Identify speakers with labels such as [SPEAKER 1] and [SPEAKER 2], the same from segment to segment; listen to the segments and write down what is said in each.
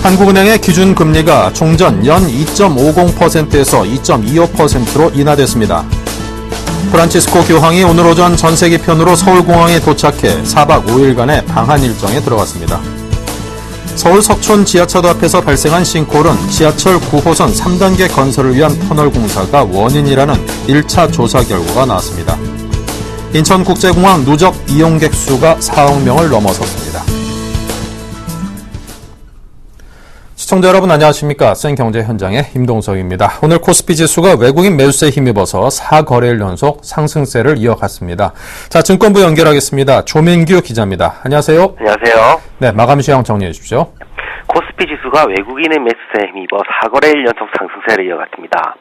[SPEAKER 1] 한국은행의 기준금리가 종전 연 2.50%에서 2.25%로 인하됐습니다. 프란치스코 교황이 오늘 오전 전세기 편으로 서울공항에 도착해 4박 5일간의 방한 일정에 들어갔습니다. 서울 석촌 지하차도 앞에서 발생한 싱크홀은 지하철 9호선 3단계 건설을 위한 터널 공사가 원인이라는 1차 조사 결과가 나왔습니다. 인천국제공항 누적 이용객 수가 4억 명을 넘어섰습니다. 시청자 여러분 안녕하십니까. 생경제 현장의 임동석입니다. 오늘 코스피 지수가 외국인 매수세에 힘입어서 4거래일 연속 상승세를 이어갔습니다. 자, 증권부 연결하겠습니다. 조민규 기자입니다. 안녕하세요.
[SPEAKER 2] 안녕하세요.
[SPEAKER 1] 네, 마감 시황 정리해 주십시오.
[SPEAKER 2] 코스피 지수가 외국인의 매수세에 힘입어 4거래일 연속 상승세를 이어갔습니다.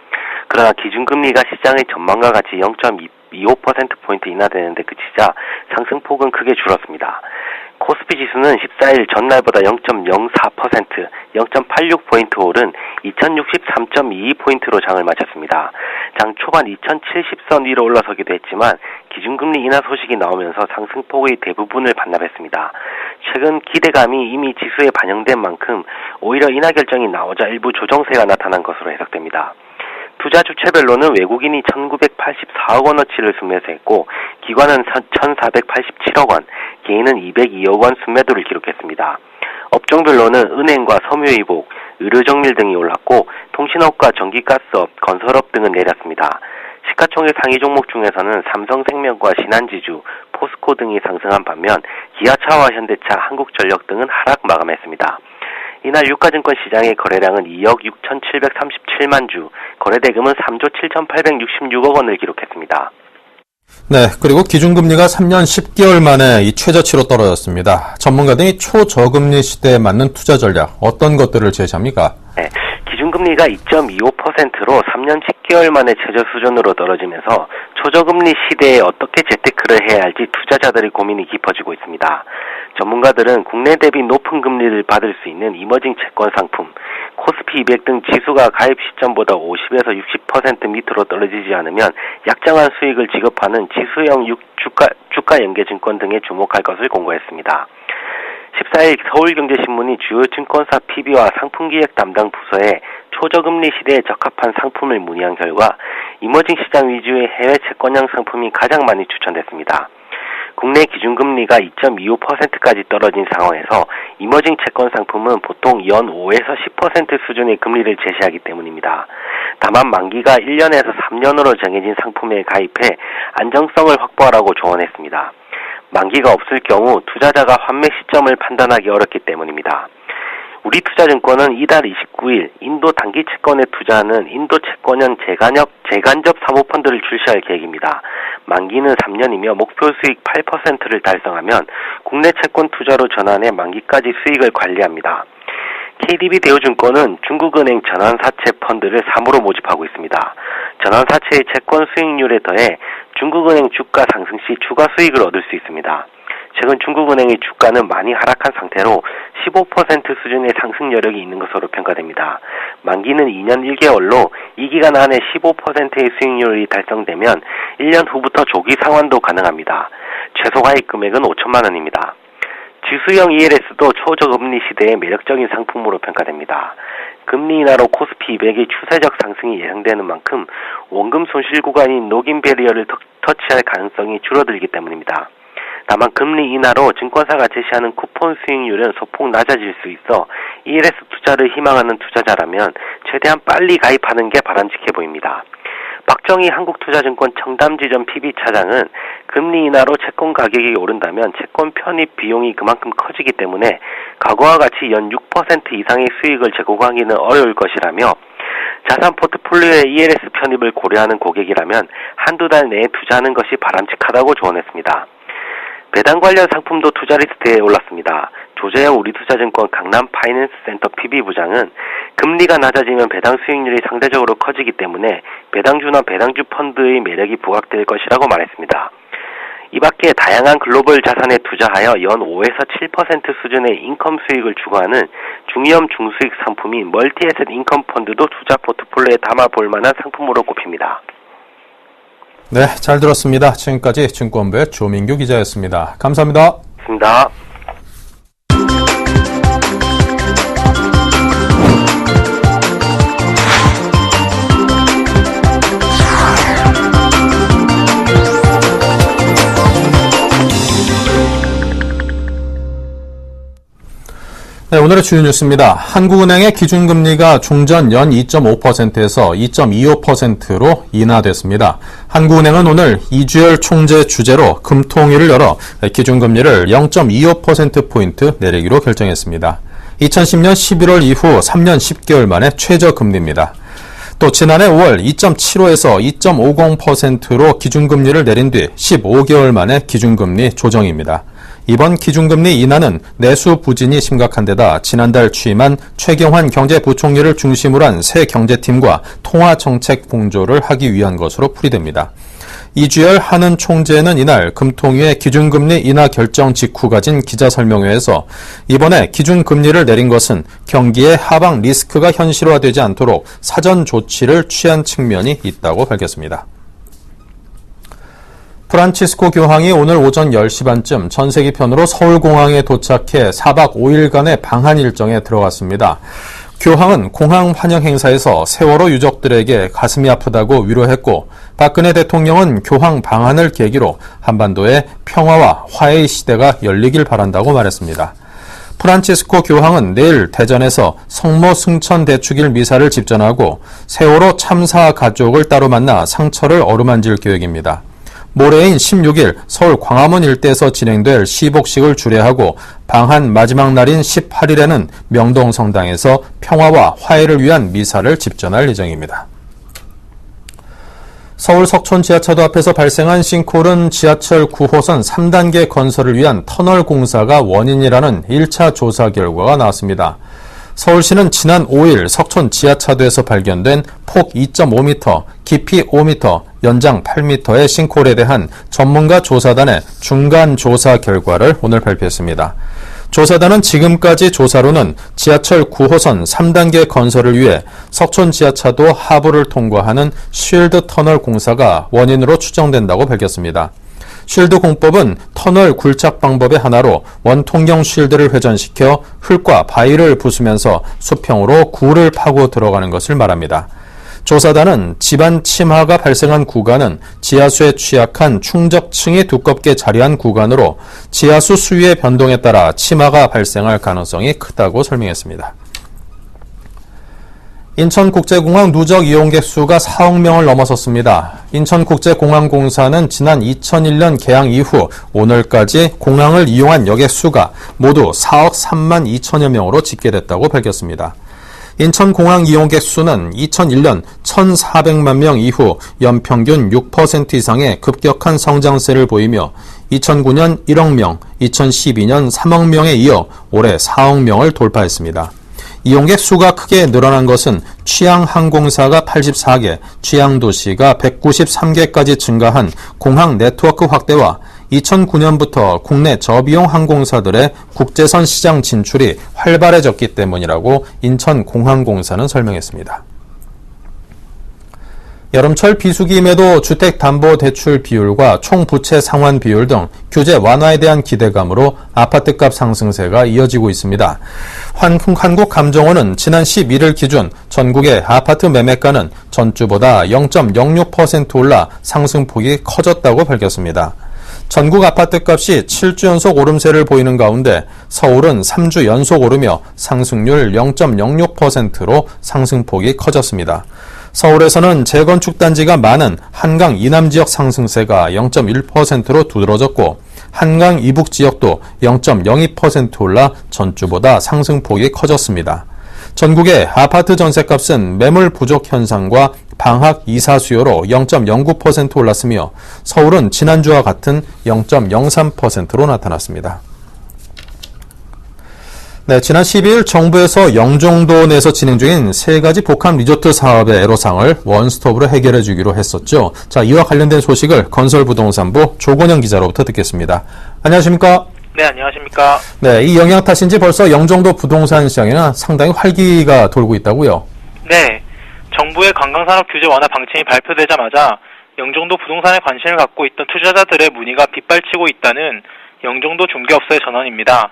[SPEAKER 2] 그러나 기준금리가 시장의 전망과 같이 0.25%포인트 인하되는데 그치자 상승폭은 크게 줄었습니다. 코스피 지수는 14일 전날보다 0.04%, 0.86포인트 오른 2063.22포인트로 장을 마쳤습니다. 장 초반 2070선 위로 올라서기도 했지만 기준금리 인하 소식이 나오면서 상승폭의 대부분을 반납했습니다. 최근 기대감이 이미 지수에 반영된 만큼 오히려 인하 결정이 나오자 일부 조정세가 나타난 것으로 해석됩니다. 투자 주체별로는 외국인이 1984억 원어치를 순매수했고 기관은 1487억 원, 개인은 202억 원 순매도를 기록했습니다. 업종별로는 은행과 섬유의복, 의료정밀 등이 올랐고 통신업과 전기가스업, 건설업 등은 내렸습니다. 시가총액 상위 종목 중에서는 삼성생명과 신한지주, 포스코 등이 상승한 반면 기아차와 현대차, 한국전력 등은 하락 마감했습니다. 이날 유가증권 시장의 거래량은 2억 6,737만 주, 거래대금은 3조 7,866억 원을 기록했습니다.
[SPEAKER 1] 네, 그리고 기준금리가 3년 10개월 만에 이 최저치로 떨어졌습니다. 전문가들이 초저금리 시대에 맞는 투자 전략, 어떤 것들을 제시합니까?
[SPEAKER 2] 네, 기준금리가 2.25%로 3년 10개월 만에 최저 수준으로 떨어지면서 초저금리 시대에 어떻게 재테크를 해야 할지 투자자들의 고민이 깊어지고 있습니다. 전문가들은 국내 대비 높은 금리를 받을 수 있는 이머징 채권 상품, 코스피 200 등 지수가 가입 시점보다 50에서 60% 밑으로 떨어지지 않으면 약정한 수익을 지급하는 지수형 주가 연계증권 등에 주목할 것을 공고했습니다. 14일 서울경제신문이 주요 증권사 PB와 상품기획 담당 부서에 초저금리 시대에 적합한 상품을 문의한 결과 이머징 시장 위주의 해외 채권형 상품이 가장 많이 추천됐습니다. 국내 기준금리가 2.25%까지 떨어진 상황에서 이머징 채권 상품은 보통 연 5에서 10% 수준의 금리를 제시하기 때문입니다. 다만 만기가 1년에서 3년으로 정해진 상품에 가입해 안정성을 확보하라고 조언했습니다. 만기가 없을 경우 투자자가 환매 시점을 판단하기 어렵기 때문입니다. 우리투자증권은 이달 29일 인도 단기 채권에 투자하는 인도 채권형 재간접 사모펀드를 출시할 계획입니다. 만기는 3년이며 목표 수익 8%를 달성하면 국내 채권 투자로 전환해 만기까지 수익을 관리합니다. KDB 대우증권은 중국은행 전환사채 펀드를 3으로 모집하고 있습니다. 전환사채의 채권 수익률에 더해 중국은행 주가 상승 시 추가 수익을 얻을 수 있습니다. 최근 중국은행의 주가는 많이 하락한 상태로 15% 수준의 상승 여력이 있는 것으로 평가됩니다. 만기는 2년 1개월로 이 기간 안에 15%의 수익률이 달성되면 1년 후부터 조기 상환도 가능합니다. 최소 가입 금액은 5천만 원입니다. 지수형 ELS도 초저금리 시대의 매력적인 상품으로 평가됩니다. 금리 인하로 코스피 200의 추세적 상승이 예상되는 만큼 원금 손실 구간인 녹인 배리어를 터치할 가능성이 줄어들기 때문입니다. 다만 금리 인하로 증권사가 제시하는 쿠폰 수익률은 소폭 낮아질 수 있어 ELS 투자를 희망하는 투자자라면 최대한 빨리 가입하는 게 바람직해 보입니다. 박정희 한국투자증권 청담지점 PB 차장은 금리 인하로 채권 가격이 오른다면 채권 편입 비용이 그만큼 커지기 때문에 과거와 같이 연 6% 이상의 수익을 제공하기는 어려울 것이라며 자산 포트폴리오의 ELS 편입을 고려하는 고객이라면 한두 달 내에 투자하는 것이 바람직하다고 조언했습니다. 배당 관련 상품도 투자 리스트에 올랐습니다. 조재영 우리투자증권 강남 파이낸스 센터 PB 부장은 금리가 낮아지면 배당 수익률이 상대적으로 커지기 때문에 배당주나 배당주 펀드의 매력이 부각될 것이라고 말했습니다. 이 밖에 다양한 글로벌 자산에 투자하여 연 5에서 7% 수준의 인컴 수익을 추구하는 중위험 중수익 상품인 멀티에셋 인컴 펀드도 투자 포트폴리오에 담아볼 만한 상품으로 꼽힙니다.
[SPEAKER 1] 네, 잘 들었습니다. 지금까지 증권부의 조민규 기자였습니다. 감사합니다.
[SPEAKER 2] 고맙습니다.
[SPEAKER 1] 네, 오늘의 주요 뉴스입니다. 한국은행의 기준금리가 종전 연 2.5%에서 2.25%로 인하됐습니다. 한국은행은 오늘 이주열 총재 주재로 금통위를 열어 기준금리를 0.25%포인트 내리기로 결정했습니다. 2010년 11월 이후 3년 10개월 만에 최저금리입니다. 또 지난해 5월 2.75에서 2.50%로 기준금리를 내린 뒤 15개월 만에 기준금리 조정입니다. 이번 기준금리 인하는 내수 부진이 심각한 데다 지난달 취임한 최경환 경제부총리를 중심으로 한 새 경제팀과 통화정책 공조를 하기 위한 것으로 풀이됩니다. 이주열 한은 총재는 이날 금통위의 기준금리 인하 결정 직후 가진 기자설명회에서 이번에 기준금리를 내린 것은 경기의 하방 리스크가 현실화되지 않도록 사전 조치를 취한 측면이 있다고 밝혔습니다. 프란치스코 교황이 오늘 오전 10시 반쯤 전세기 편으로 서울공항에 도착해 4박 5일간의 방한 일정에 들어갔습니다. 교황은 공항 환영 행사에서 세월호 유족들에게 가슴이 아프다고 위로했고 박근혜 대통령은 교황 방한을 계기로 한반도의 평화와 화해의 시대가 열리길 바란다고 말했습니다. 프란치스코 교황은 내일 대전에서 성모 승천 대축일 미사를 집전하고 세월호 참사 가족을 따로 만나 상처를 어루만질 계획입니다. 모레인 16일 서울 광화문 일대에서 진행될 시복식을 주례하고 방한 마지막 날인 18일에는 명동성당에서 평화와 화해를 위한 미사를 집전할 예정입니다. 서울 석촌 지하차도 앞에서 발생한 싱크홀은 지하철 9호선 3단계 건설을 위한 터널 공사가 원인이라는 1차 조사 결과가 나왔습니다. 서울시는 지난 5일 석촌 지하차도에서 발견된 폭 2.5m, 깊이 5m, 연장 8m의 싱크홀에 대한 전문가 조사단의 중간 조사 결과를 오늘 발표했습니다. 조사단은 지금까지 조사로는 지하철 9호선 3단계 건설을 위해 석촌 지하차도 하부를 통과하는 쉴드 터널 공사가 원인으로 추정된다고 밝혔습니다. 쉴드 공법은 터널 굴착 방법의 하나로 원통형 쉴드를 회전시켜 흙과 바위를 부수면서 수평으로 굴을 파고 들어가는 것을 말합니다. 조사단은 집안 침하가 발생한 구간은 지하수에 취약한 충적층이 두껍게 자리한 구간으로 지하수 수위의 변동에 따라 침하가 발생할 가능성이 크다고 설명했습니다. 인천국제공항 누적 이용객 수가 4억 명을 넘어섰습니다. 인천국제공항공사는 지난 2001년 개항 이후 오늘까지 공항을 이용한 여객 수가 모두 4억 3만 2천여 명으로 집계됐다고 밝혔습니다. 인천공항 이용객 수는 2001년 1,400만 명 이후 연평균 6% 이상의 급격한 성장세를 보이며 2009년 1억 명, 2012년 3억 명에 이어 올해 4억 명을 돌파했습니다. 이용객 수가 크게 늘어난 것은 취향항공사가 84개, 취향도시가 193개까지 증가한 공항 네트워크 확대와 2009년부터 국내 저비용 항공사들의 국제선 시장 진출이 활발해졌기 때문이라고 인천공항공사는 설명했습니다. 여름철 비수기임에도 주택담보대출 비율과 총부채 상환 비율 등 규제 완화에 대한 기대감으로 아파트값 상승세가 이어지고 있습니다. 한국감정원은 지난 11일 기준 전국의 아파트 매매가는 전주보다 0.06% 올라 상승폭이 커졌다고 밝혔습니다. 전국 아파트값이 7주 연속 오름세를 보이는 가운데 서울은 3주 연속 오르며 상승률 0.06%로 상승폭이 커졌습니다. 서울에서는 재건축 단지가 많은 한강 이남 지역 상승세가 0.1%로 두드러졌고 한강 이북 지역도 0.02% 올라 전주보다 상승폭이 커졌습니다. 전국의 아파트 전셋값은 매물 부족 현상과 방학 이사 수요로 0.09% 올랐으며 서울은 지난주와 같은 0.03%로 나타났습니다. 네, 지난 12일 정부에서 영종도 내에서 진행 중인 세 가지 복합 리조트 사업의 애로사항을 원스톱으로 해결해 주기로 했었죠. 자, 이와 관련된 소식을 건설부동산부 조건영 기자로부터 듣겠습니다. 안녕하십니까?
[SPEAKER 3] 네, 안녕하십니까?
[SPEAKER 1] 네, 이 영향 탓인지 벌써 영종도 부동산 시장에는 상당히 활기가 돌고 있다고요?
[SPEAKER 3] 네, 정부의 관광산업 규제 완화 방침이 발표되자마자 영종도 부동산에 관심을 갖고 있던 투자자들의 문의가 빗발치고 있다는 영종도 중개업소의 전원입니다.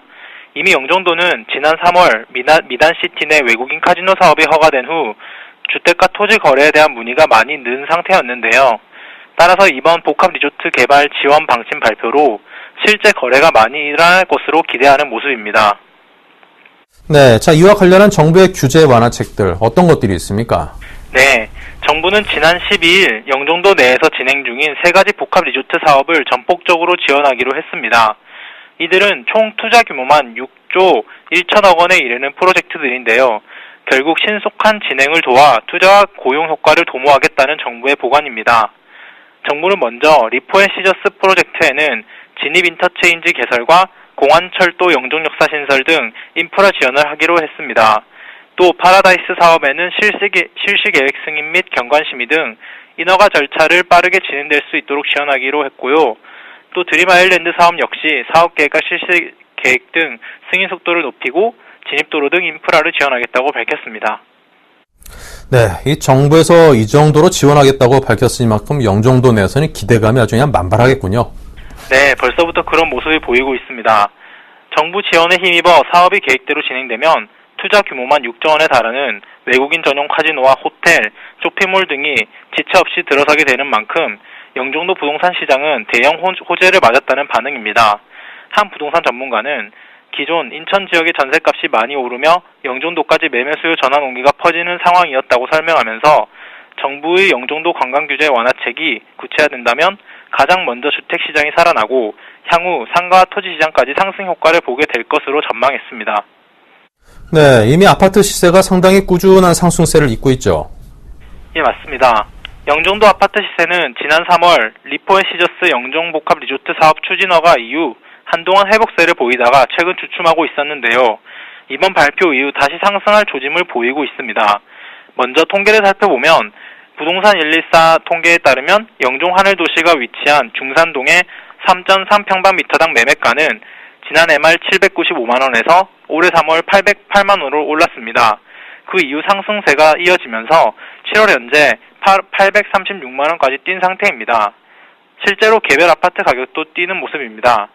[SPEAKER 3] 이미 영종도는 지난 3월 미단시티 내 외국인 카지노 사업이 허가된 후 주택과 토지 거래에 대한 문의가 많이 는 상태였는데요. 따라서 이번 복합리조트 개발 지원 방침 발표로 실제 거래가 많이 일어날 것으로 기대하는 모습입니다.
[SPEAKER 1] 네, 자, 이와 관련한 정부의 규제 완화책들 어떤 것들이 있습니까?
[SPEAKER 3] 네, 정부는 지난 12일 영종도 내에서 진행 중인 3가지 복합리조트 사업을 전폭적으로 지원하기로 했습니다. 이들은 총 투자 규모만 6조 1천억 원에 이르는 프로젝트들인데요. 결국 신속한 진행을 도와 투자와 고용 효과를 도모하겠다는 정부의 보관입니다. 정부는 먼저 리포앤시저스 프로젝트에는 진입 인터체인지 개설과 공안철도 영종역사 신설 등 인프라 지원을 하기로 했습니다. 또 파라다이스 사업에는 실시계획 승인 및 경관 심의 등 인허가 절차를 빠르게 진행될 수 있도록 지원하기로 했고요. 또 드림 아일랜드 사업 역시 사업 계획과 실시 계획 등 승인 속도를 높이고 진입도로 등 인프라를 지원하겠다고 밝혔습니다.
[SPEAKER 1] 네, 이 정부에서 이 정도로 지원하겠다고 밝혔으니만큼 영종도 내에서는 기대감이 아주 그냥 만발하겠군요.
[SPEAKER 3] 네, 벌써부터 그런 모습이 보이고 있습니다. 정부 지원에 힘입어 사업이 계획대로 진행되면 투자 규모만 6조 원에 달하는 외국인 전용 카지노와 호텔, 쇼핑몰 등이 지체 없이 들어서게 되는 만큼 영종도 부동산 시장은 대형 호재를 맞았다는 반응입니다. 한 부동산 전문가는 기존 인천 지역의 전셋값이 많이 오르며 영종도까지 매매 수요 전환 온기가 퍼지는 상황이었다고 설명하면서 정부의 영종도 관광규제 완화책이 구체화된다면 가장 먼저 주택시장이 살아나고 향후 상가와 토지시장까지 상승 효과를 보게 될 것으로 전망했습니다.
[SPEAKER 1] 네, 이미 아파트 시세가 상당히 꾸준한 상승세를 잇고 있죠.
[SPEAKER 3] 예, 맞습니다. 영종도 아파트 시세는 지난 3월 리포앤시저스 영종복합리조트 사업 추진 허가 이후 한동안 회복세를 보이다가 최근 주춤하고 있었는데요. 이번 발표 이후 다시 상승할 조짐을 보이고 있습니다. 먼저 통계를 살펴보면 부동산 114 통계에 따르면 영종 하늘도시가 위치한 중산동의 3.3평방미터당 매매가는 지난해 말 795만원에서 올해 3월 808만원으로 올랐습니다. 그 이후 상승세가 이어지면서 7월 현재 836만원까지 뛴 상태입니다. 실제로 개별 아파트 가격도 뛰는 모습입니다.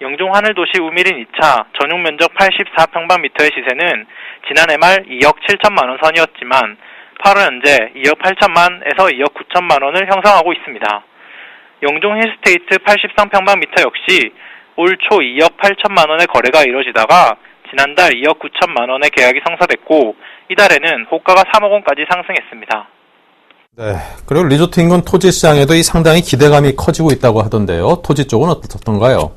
[SPEAKER 3] 영종 하늘도시 우미린 2차 전용 면적 84평방미터의 시세는 지난해 말 2억 7천만원 선이었지만 8월 현재 2억 8천만에서 2억 9천만원을 형성하고 있습니다. 영종 힐스테이트 83평방미터 역시 올 초 2억 8천만원의 거래가 이뤄지다가 지난달 2억 9천만원의 계약이 성사됐고 이달에는 호가가 3억 원까지 상승했습니다.
[SPEAKER 1] 네, 그리고 리조트 인근 토지 시장에도 이 상당히 기대감이 커지고 있다고 하던데요. 토지 쪽은 어떻던가요?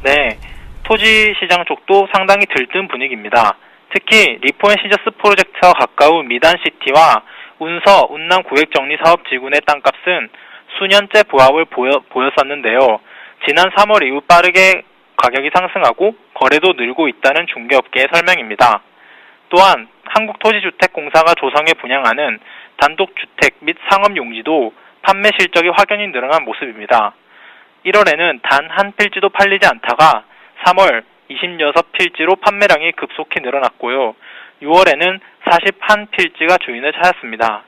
[SPEAKER 3] 네, 토지 시장 쪽도 상당히 들뜬 분위기입니다. 특히 리포앤시저스 프로젝트와 가까운 미단시티와 운서, 운남 구획정리사업지구의 땅값은 수년째 부합을 보였었는데요. 지난 3월 이후 빠르게 가격이 상승하고 거래도 늘고 있다는 중개업계의 설명입니다. 또한 한국토지주택공사가 조성해 분양하는 단독주택 및 상업용지도 판매 실적이 확연히 늘어난 모습입니다. 1월에는 단 한 필지도 팔리지 않다가 3월 26필지로 판매량이 급속히 늘어났고요. 6월에는 41필지가 주인을 찾았습니다.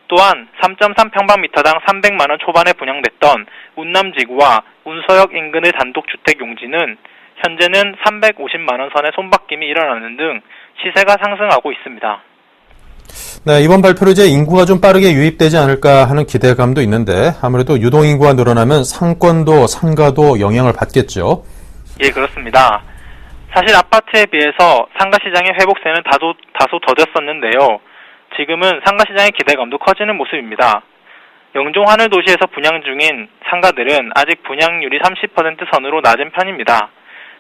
[SPEAKER 3] 또한 3.3평방미터당 300만원 초반에 분양됐던 운남지구와 운서역 인근의 단독주택 용지는 현재는 350만원 선의 손바뀜이 일어나는 등 시세가 상승하고 있습니다.
[SPEAKER 1] 네, 이번 발표로 이제 인구가 좀 빠르게 유입되지 않을까 하는 기대감도 있는데 아무래도 유동인구가 늘어나면 상권도 상가도 영향을 받겠죠.
[SPEAKER 3] 예, 그렇습니다. 사실 아파트에 비해서 상가시장의 회복세는 다소 더뎠었는데요. 지금은 상가시장의 기대감도 커지는 모습입니다. 영종 하늘도시에서 분양 중인 상가들은 아직 분양률이 30% 선으로 낮은 편입니다.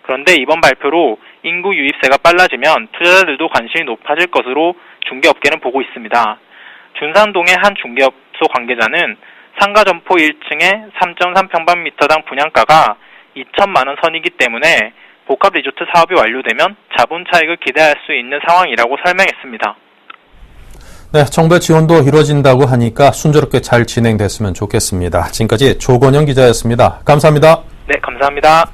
[SPEAKER 3] 그런데 이번 발표로 인구 유입세가 빨라지면 투자자들도 관심이 높아질 것으로 중개업계는 보고 있습니다. 준산동의 한 중개업소 관계자는 상가 점포 1층에 3.3평방미터당 분양가가 2천만 원 선이기 때문에 복합 리조트 사업이 완료되면 자본 차익을 기대할 수 있는 상황이라고 설명했습니다.
[SPEAKER 1] 네, 정부의 지원도 이루어진다고 하니까 순조롭게 잘 진행됐으면 좋겠습니다. 지금까지 조건영 기자였습니다. 감사합니다.
[SPEAKER 3] 네, 감사합니다.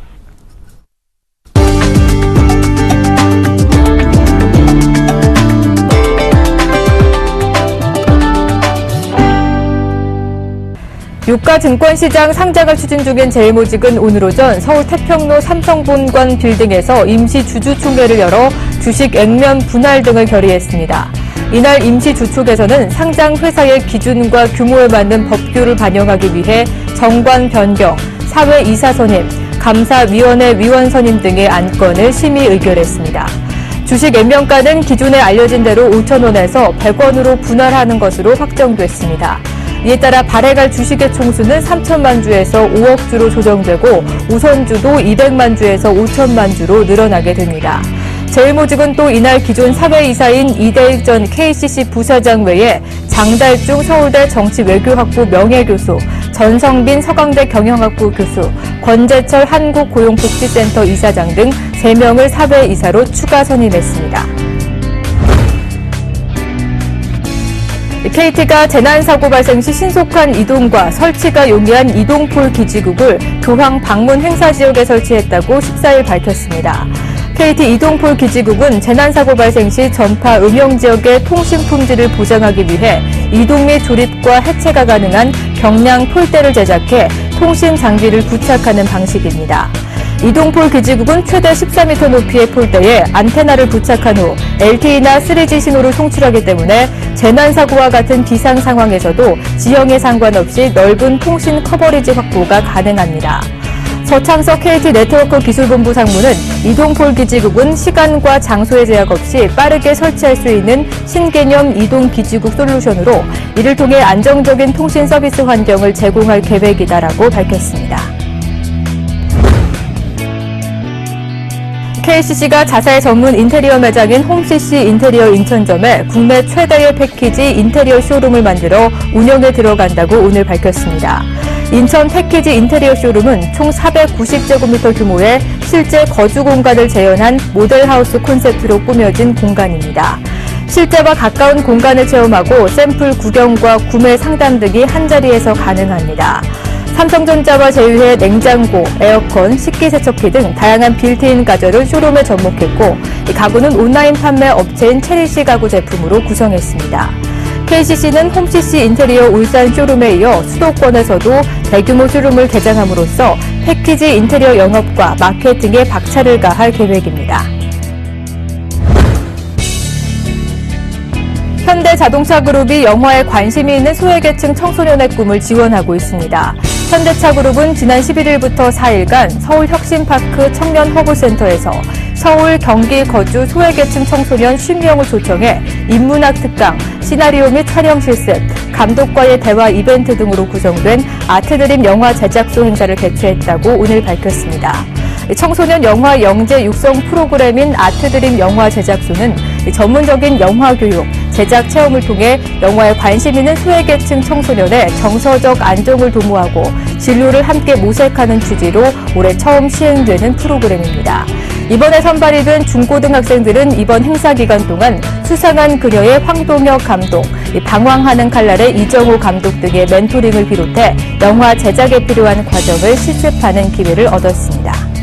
[SPEAKER 4] 유가 증권시장 상장을 추진 중인 제일모직은 오늘 오전 서울 태평로 삼성본관 빌딩에서 임시 주주총회를 열어 주식 액면 분할 등을 결의했습니다. 이날 임시 주총에서는 상장 회사의 기준과 규모에 맞는 법규를 반영하기 위해 정관 변경, 사회 이사 선임, 감사위원회 위원 선임 등의 안건을 심의 의결했습니다. 주식 액면가는 기존에 알려진 대로 5,000원에서 100원으로 분할하는 것으로 확정됐습니다. 이에 따라 발행할 주식의 총수는 3천만 주에서 5억 주로 조정되고 우선주도 200만 주에서 5천만 주로 늘어나게 됩니다. 제일모직은 또 이날 기존 사회이사인 이대익 전 KCC 부사장 외에 장달중 서울대 정치외교학부 명예교수, 전성빈 서강대 경영학부 교수, 권재철 한국고용복지센터 이사장 등 3명을 사회이사로 추가 선임했습니다. KT가 재난사고 발생 시 신속한 이동과 설치가 용이한 이동폴 기지국을 교황 방문 행사 지역에 설치했다고 14일 밝혔습니다. KT 이동폴 기지국은 재난사고 발생 시 전파 음영 지역의 통신 품질을 보장하기 위해 이동 및 조립과 해체가 가능한 경량 폴대를 제작해 통신 장비를 부착하는 방식입니다. 이동폴 기지국은 최대 14m 높이의 폴대에 안테나를 부착한 후 LTE나 3G 신호를 송출하기 때문에 재난사고와 같은 비상 상황에서도 지형에 상관없이 넓은 통신 커버리지 확보가 가능합니다. 서창석 KT 네트워크 기술본부 상무는 이동폴 기지국은 시간과 장소의 제약 없이 빠르게 설치할 수 있는 신개념 이동 기지국 솔루션으로 이를 통해 안정적인 통신 서비스 환경을 제공할 계획이다라고 밝혔습니다. KCC가 자사의 전문 인테리어 매장인 홈CC 인테리어 인천점에 국내 최대의 패키지 인테리어 쇼룸을 만들어 운영에 들어간다고 오늘 밝혔습니다. 인천 패키지 인테리어 쇼룸은 총 490제곱미터 규모의 실제 거주 공간을 재현한 모델하우스 콘셉트로 꾸며진 공간입니다. 실제와 가까운 공간을 체험하고 샘플 구경과 구매 상담 등이 한자리에서 가능합니다. 삼성전자와 제휴해 냉장고, 에어컨, 식기세척기 등 다양한 빌트인 가전을 쇼룸에 접목했고 이 가구는 온라인 판매 업체인 체리시 가구 제품으로 구성했습니다. KCC는 홈CC 인테리어 울산 쇼룸에 이어 수도권에서도 대규모 쇼룸을 개장함으로써 패키지 인테리어 영업과 마케팅에 박차를 가할 계획입니다. 현대자동차그룹이 영화에 관심이 있는 소외계층 청소년의 꿈을 지원하고 있습니다. 현대차그룹은 지난 11일부터 4일간 서울혁신파크 청년허브센터에서 서울, 경기 거주 소외계층 청소년 50명을 초청해 인문학 특강, 시나리오 및 촬영 실습, 감독과의 대화 이벤트 등으로 구성된 아트드림 영화 제작소 행사를 개최했다고 오늘 밝혔습니다. 청소년 영화 영재 육성 프로그램인 아트드림 영화 제작소는 전문적인 영화 교육, 제작 체험을 통해 영화에 관심 있는 소외계층 청소년의 정서적 안정을 도모하고 진로를 함께 모색하는 취지로 올해 처음 시행되는 프로그램입니다. 이번에 선발이 된 중고등학생들은 이번 행사 기간 동안 수상한 그녀의 황동혁 감독, 방황하는 칼날의 이정호 감독 등의 멘토링을 비롯해 영화 제작에 필요한 과정을 실습하는 기회를 얻었습니다.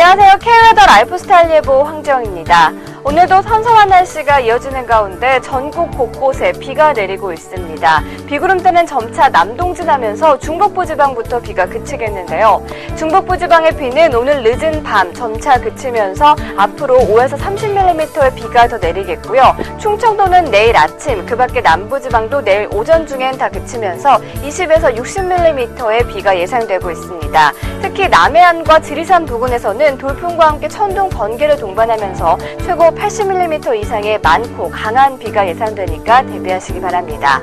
[SPEAKER 5] 안녕하세요. K웨더 라이프스타일 예보 황정입니다. 오늘도 선선한 날씨가 이어지는 가운데 전국 곳곳에 비가 내리고 있습니다. 비구름대는 점차 남동진하면서 중북부 지방부터 비가 그치겠는데요. 중북부 지방의 비는 오늘 늦은 밤 점차 그치면서 앞으로 5에서 30mm의 비가 더 내리겠고요. 충청도는 내일 아침, 그 밖에 남부지방도 내일 오전 중엔 다 그치면서 20에서 60mm의 비가 예상되고 있습니다. 특히 남해안과 지리산 부근에서는 돌풍과 함께 천둥, 번개를 동반하면서 최고 80mm 이상의 많고 강한 비가 예상되니까 대비하시기 바랍니다.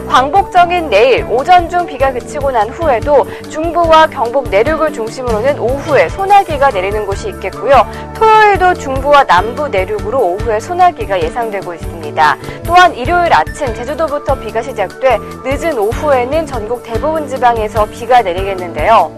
[SPEAKER 5] 광복절인 내일 오전 중 비가 그치고 난 후에도 중부와 경북 내륙을 중심으로는 오후에 소나기가 내리는 곳이 있겠고요. 토요일도 중부와 남부 내륙으로 오후에 소나기가 예상되고 있습니다. 또한 일요일 아침 제주도부터 비가 시작돼 늦은 오후에는 전국 대부분 지방에서 비가 내리겠는데요.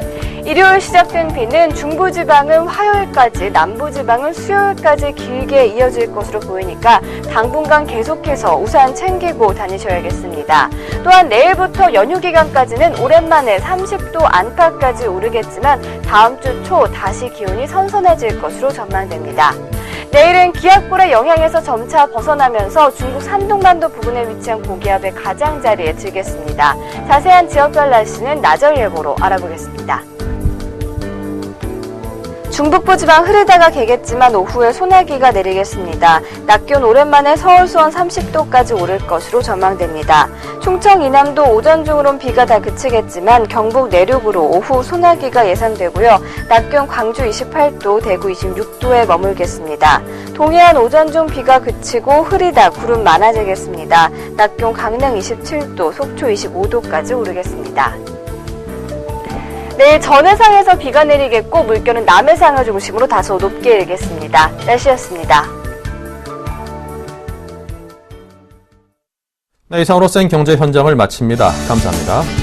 [SPEAKER 5] 일요일 시작된 비는 중부지방은 화요일까지, 남부지방은 수요일까지 길게 이어질 것으로 보이니까 당분간 계속해서 우산 챙기고 다니셔야겠습니다. 또한 내일부터 연휴 기간까지는 오랜만에 30도 안팎까지 오르겠지만 다음 주 초 다시 기온이 선선해질 것으로 전망됩니다. 내일은 기압골의 영향에서 점차 벗어나면서 중국 산둥반도 부근에 위치한 고기압의 가장자리에 들겠습니다. 자세한 지역별 날씨는 나절 예보로 알아보겠습니다. 중북부 지방 흐리다가 개겠지만 오후에 소나기가 내리겠습니다. 낮 기온 오랜만에 서울 수원 30도까지 오를 것으로 전망됩니다. 충청 이남도 오전 중으론 비가 다 그치겠지만 경북 내륙으로 오후 소나기가 예상되고요. 낮 기온 광주 28도, 대구 26도에 머물겠습니다. 동해안 오전 중 비가 그치고 흐리다 구름 많아지겠습니다. 낮 기온 강릉 27도, 속초 25도까지 오르겠습니다. 내일 전해상에서 비가 내리겠고 물결은 남해상을 중심으로 다소 높게 일겠습니다. 날씨였습니다.
[SPEAKER 1] 네, 이상으로 센 경제 현장을 마칩니다. 감사합니다.